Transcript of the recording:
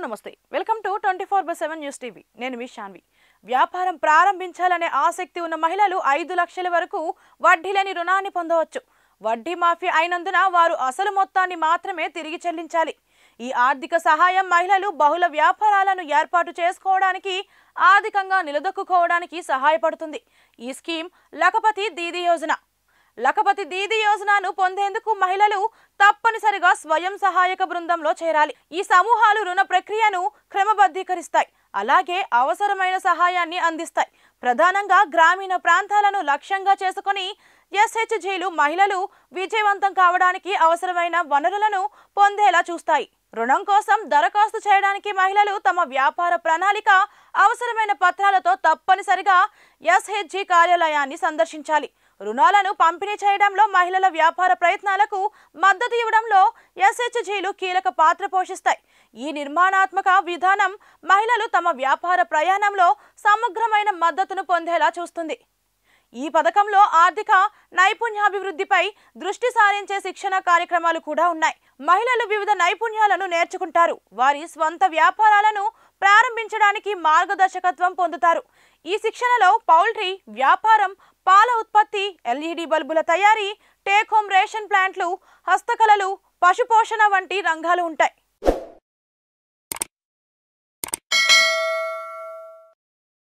నమస్తే welcome to 24/7 news TV నేను మీ శాన్వి వ్యాపారం ప్రారంభించాలనే ఆసక్తి ఉన్న మహిళలు 5 లక్షల వరకు వడ్డీ లేని రుణాన్ని పొందవచ్చు వడ్డీ మాఫీ అయినందున వారు అసలు మొత్తాన్ని మాత్రమే తిరిగి చెల్లించాలి ఈ ఆర్థిక సహాయం మహిళలు బహుళ వ్యాపారాలను ఏర్పాటు చేసుకోవడానికి ఆర్థికంగా నిలదొక్కుకోవడానికి సహాయపడుతుంది ఈ స్కీమ్ లఖపతి దీదీ యోజనను పొందేందుకు మహిళలు తప్పనిసరిగా స్వయం సహాయక బృందంలో చేరాలి ఈ సమూహాలు రుణ ప్రక్రియను క్రమబద్ధీకరిస్తాయి అలాగే అవసరమైన సహాయాన్ని అందిస్తాయి ప్రధానంగా గ్రామీణ ప్రాంతాలను లక్ష్యంగా చేసుకొని ఎస్హెచ్జీలు మహిళలు విజయవంతం కావడానికి అవసరమైన వనరులను పొందేలా చూస్తాయి రుణం కోసం దరఖాస్తు చేయడానికి మహిళలు తమ వ్యాపార ప్రణాళిక అవసరమైన పత్రాలతో తప్పనిసరిగా ఎస్హెచ్జీ కార్యాలయాన్ని సందర్శించాలి రుణాలను పంపిణీ చేయడంలో మహిళల వ్యాపార ప్రయత్నాలకు మద్దతు ఇవ్వడంలో ఎస్హెచ్జీలు కీలక పాత్ర పోషిస్తాయి ఈ నిర్మాణాత్మక విధానం మహిళలు తమ వ్యాపార ప్రయాణంలో సమగ్రమైన మద్దతును పొందేలా చూస్తుంది ఈ పథకంలో ఆర్థిక నైపుణ్యాభివృద్ధిపై దృష్టి సారించే శిక్షణ కార్యక్రమాలు కూడా ఉన్నాయి మహిళలు వివిధ నైపుణ్యాలను నేర్చుకుంటారు వారి స్వంత వ్యాపారాలను ప్రారంభించడానికి మార్గదర్శకత్వం పొందుతారు ఈ శిక్షణలో పౌల్ట్రీ వ్యాపారం పాల ఉత్పత్తి ఎల్ఈడి బల్బుల తయారీ టేక్ హోమ్ రేషన్ ప్లాంట్లు హస్తకళలు పశుపోషణ వంటి రంగాలు ఉంటాయి